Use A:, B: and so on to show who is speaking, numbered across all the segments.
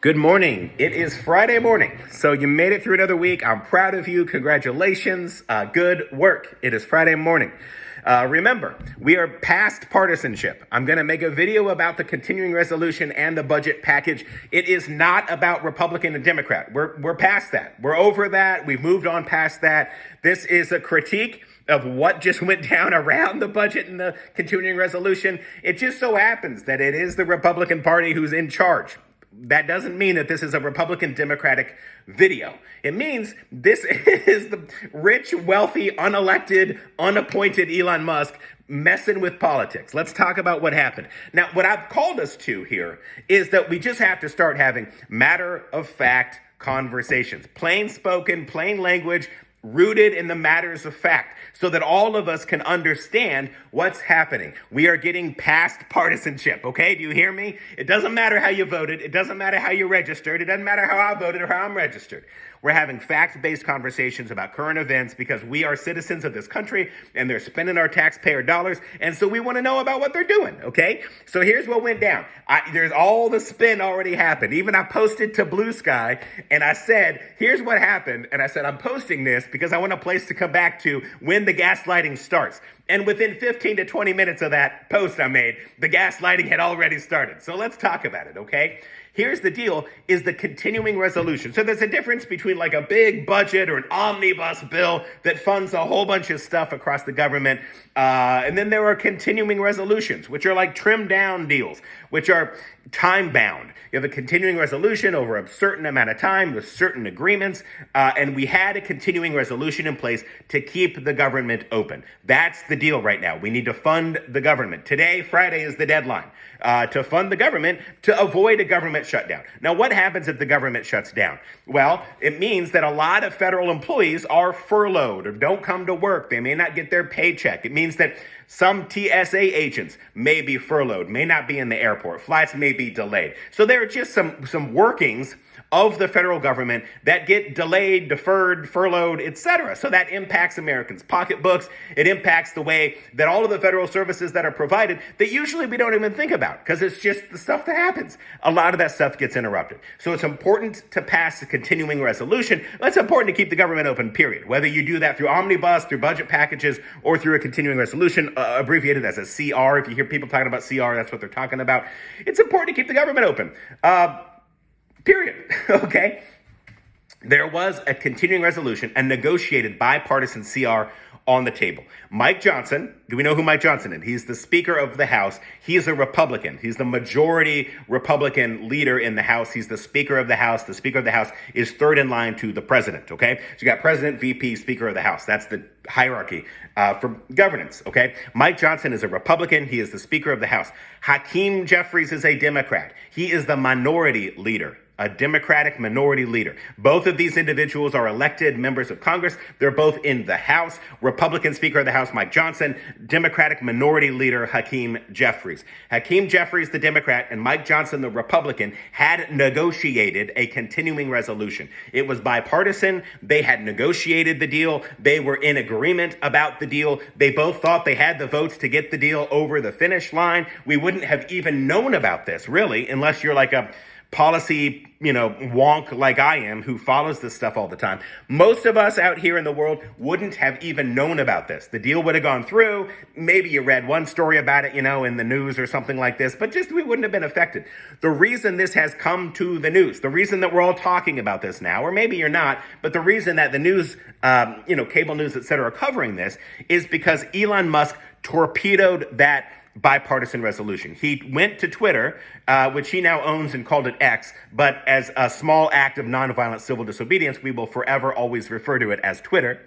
A: Good morning. It is Friday morning. So you made it through another week. I'm proud of you. Congratulations. Good work. It is Friday morning. Remember, we are past partisanship. I'm going to make a video about the continuing resolution and the budget package. It is not about Republican and Democrat. We're past that. We're over that. We've moved on past that. This is a critique of what just went down around the budget and the continuing resolution. It just so happens that it is the Republican Party who's in charge. That doesn't mean that this is a Republican Democratic video. It means this is the rich, wealthy, unelected, unappointed Elon Musk messing with politics. Let's talk about what happened. Now, what I've called us to here is that we just have to start having matter-of-fact conversations. Plain spoken, plain language, rooted in the matters of fact, so that all of us can understand what's happening. We are getting past partisanship, okay? Do you hear me? It doesn't matter how you voted. It doesn't matter how you registered. It doesn't matter how I voted or how I'm registered. We're having fact-based conversations about current events because we are citizens of this country and they're spending our taxpayer dollars, and so we want to know about what they're doing, okay? So here's what went down. There's all the spin already happened. Even I posted to Blue Sky and I said, here's what happened. And I said, I'm posting this because I want a place to come back to when the gaslighting starts. And within 15 to 20 minutes of that post I made, the gaslighting had already started. So let's talk about it, okay? Here's the deal, is the continuing resolution. So there's a difference between like a big budget or an omnibus bill that funds a whole bunch of stuff across the government. And then there are continuing resolutions, which are like trimmed down deals, which are time bound. You have a continuing resolution over a certain amount of time with certain agreements. And we had a continuing resolution in place to keep the government open. That's the deal right now. We need to fund the government. Today, Friday, is the deadline to fund the government to avoid a government shutdown. Now, what happens if the government shuts down? Well, it means that a lot of federal employees are furloughed or don't come to work. They may not get their paycheck. It means that some TSA agents may be furloughed, may not be in the airport. Flights may be delayed. So there are just some workings of the federal government that get delayed, deferred, furloughed, etc. So that impacts Americans' pocketbooks. It impacts the way that all of the federal services that are provided that usually we don't even think about because it's just the stuff that happens. A lot of that stuff gets interrupted. So it's important to pass a continuing resolution. It's important to keep the government open, period. Whether you do that through omnibus, through budget packages, or through a continuing resolution, abbreviated as a CR. If you hear people talking about CR, that's what they're talking about. It's important to keep the government open. Period. Okay? There was a continuing resolution, a negotiated bipartisan CR on the table. Mike Johnson, do we know who Mike Johnson is? He's the Speaker of the House. He is a Republican. He's the majority Republican leader in the House. He's the Speaker of the House. The Speaker of the House is third in line to the President, okay? So you got President, VP, Speaker of the House. That's the hierarchy for governance, okay? Mike Johnson is a Republican. He is the Speaker of the House. Hakeem Jeffries is a Democrat. He is the minority leader. A Democratic minority leader. Both of these individuals are elected members of Congress. They're both in the House. Republican Speaker of the House, Mike Johnson. Democratic minority leader, Hakeem Jeffries. Hakeem Jeffries, the Democrat, and Mike Johnson, the Republican, had negotiated a continuing resolution. It was bipartisan. They had negotiated the deal. They were in agreement about the deal. They both thought they had the votes to get the deal over the finish line. We wouldn't have even known about this, really, unless you're like a policy, wonk like I am, who follows this stuff all the time. Most of us out here in the world wouldn't have even known about this. The deal would have gone through. Maybe you read one story about it, in the news or something like this, but just we wouldn't have been affected. The reason this has come to the news, the reason that we're all talking about this now, or maybe you're not, but the reason that the news, cable news, et cetera, are covering this is because Elon Musk torpedoed that bipartisan resolution. He went to Twitter, which he now owns and called it X, but as a small act of nonviolent civil disobedience, we will forever always refer to it as Twitter.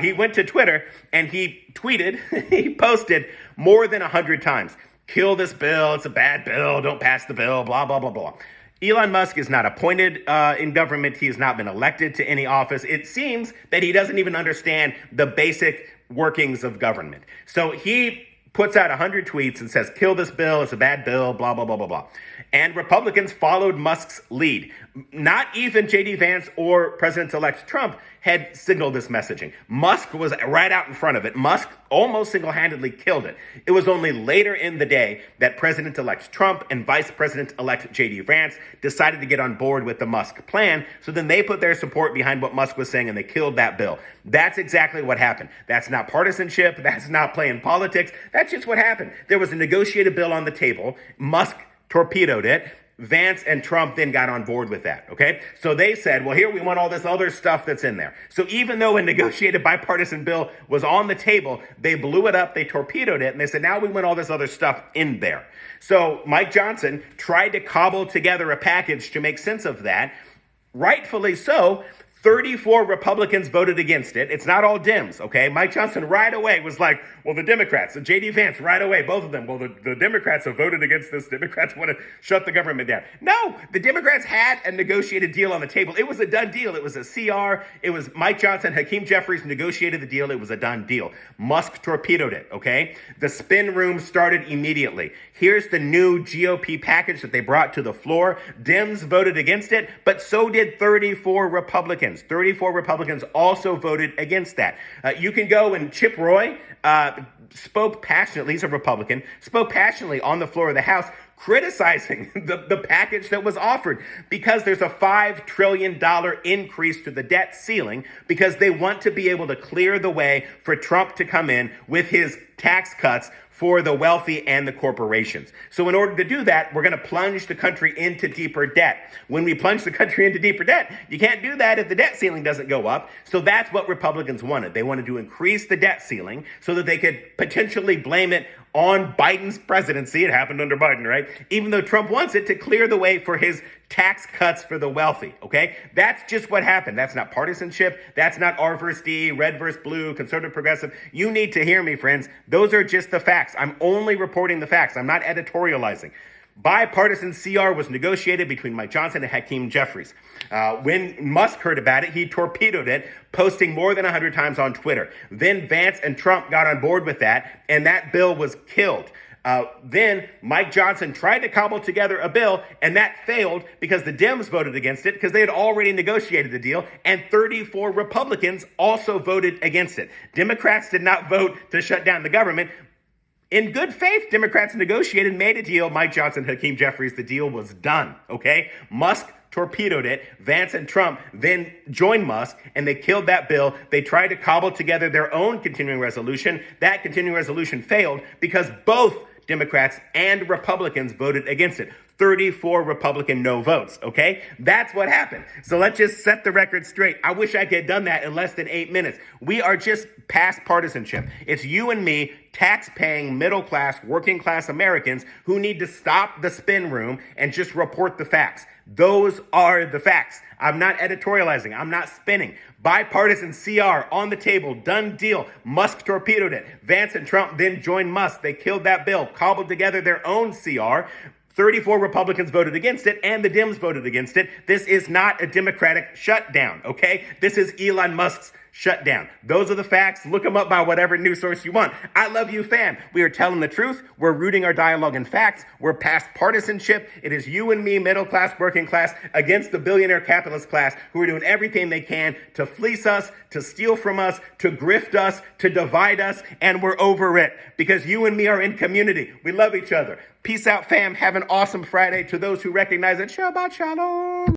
A: He went to Twitter and he tweeted, he posted more than 100 times, kill this bill, it's a bad bill, don't pass the bill, blah, blah, blah, blah. Elon Musk is not appointed in government. He has not been elected to any office. It seems that he doesn't even understand the basic workings of government. So he puts out 100 tweets and says, kill this bill, it's a bad bill, blah, blah, blah, blah, blah. And Republicans followed Musk's lead. Not even J.D. Vance or President-elect Trump had signaled this messaging. Musk was right out in front of it. Musk almost single-handedly killed it. It was only later in the day that President-elect Trump and Vice President-elect J.D. Vance decided to get on board with the Musk plan. So then they put their support behind what Musk was saying and they killed that bill. That's exactly what happened. That's not partisanship. That's not playing politics. That's just what happened. There was a negotiated bill on the table. Musk torpedoed it. Vance and Trump then got on board with that, okay? So they said, well, here we want all this other stuff that's in there. So even though a negotiated bipartisan bill was on the table, they blew it up, they torpedoed it, and they said, now we want all this other stuff in there. So Mike Johnson tried to cobble together a package to make sense of that. Rightfully so. 34 Republicans voted against it. It's not all Dems, okay? Mike Johnson right away was like, well, the Democrats, J.D. Vance right away, both of them, well, the Democrats have voted against this. Democrats want to shut the government down. No, the Democrats had a negotiated deal on the table. It was a done deal. It was a CR. It was Mike Johnson, Hakeem Jeffries negotiated the deal. It was a done deal. Musk torpedoed it, okay? The spin room started immediately. Here's the new GOP package that they brought to the floor. Dems voted against it, but so did 34 Republicans. 34 Republicans also voted against that. You can go and Chip Roy spoke passionately, he's a Republican, spoke passionately on the floor of the House criticizing the package that was offered because there's a $5 trillion increase to the debt ceiling because they want to be able to clear the way for Trump to come in with his tax cuts for the wealthy and the corporations. So in order to do that, we're going to plunge the country into deeper debt. When we plunge the country into deeper debt, you can't do that if the debt ceiling doesn't go up. So that's what Republicans wanted. They wanted to increase the debt ceiling so that they could potentially blame it on Biden's presidency. It happened under Biden, right? Even though Trump wants it to clear the way for his tax cuts for the wealthy, okay? That's just what happened. That's not partisanship. That's not R versus D, red versus blue, conservative, progressive. You need to hear me, friends. Those are just the facts. I'm only reporting the facts. I'm not editorializing. Bipartisan CR was negotiated between Mike Johnson and Hakeem Jeffries. When Musk heard about it, he torpedoed it, posting more than 100 times on Twitter. Then Vance and Trump got on board with that, and that bill was killed. Then Mike Johnson tried to cobble together a bill, and that failed because the Dems voted against it because they had already negotiated the deal, and 34 Republicans also voted against it. Democrats did not vote to shut down the government. In good faith, Democrats negotiated, made a deal. Mike Johnson, Hakeem Jeffries, the deal was done, okay? Musk torpedoed it. Vance and Trump then joined Musk, and they killed that bill. They tried to cobble together their own continuing resolution. That continuing resolution failed because both Democrats and Republicans voted against it. 34 Republican no votes, okay? That's what happened. So let's just set the record straight. I wish I could have done that in less than 8 minutes. We are just past partisanship. It's you and me, tax-paying, middle-class, working-class Americans who need to stop the spin room and just report the facts. Those are the facts. I'm not editorializing. I'm not spinning. Bipartisan CR on the table, done deal. Musk torpedoed it. Vance and Trump then joined Musk. They killed that bill, cobbled together their own CR. 34 Republicans voted against it, and the Dems voted against it. This is not a Democratic shutdown, okay? This is Elon Musk's shutdown. Those are the facts. Look them up by whatever news source you want. I love you, fam. We are telling the truth. We're rooting our dialogue in facts. We're past partisanship. It is you and me, middle class, working class, against the billionaire capitalist class who are doing everything they can to fleece us, to steal from us, to grift us, to divide us, and we're over it because you and me are in community. We love each other. Peace out, fam. Have an awesome Friday. To those who recognize it, Shabbat Shalom.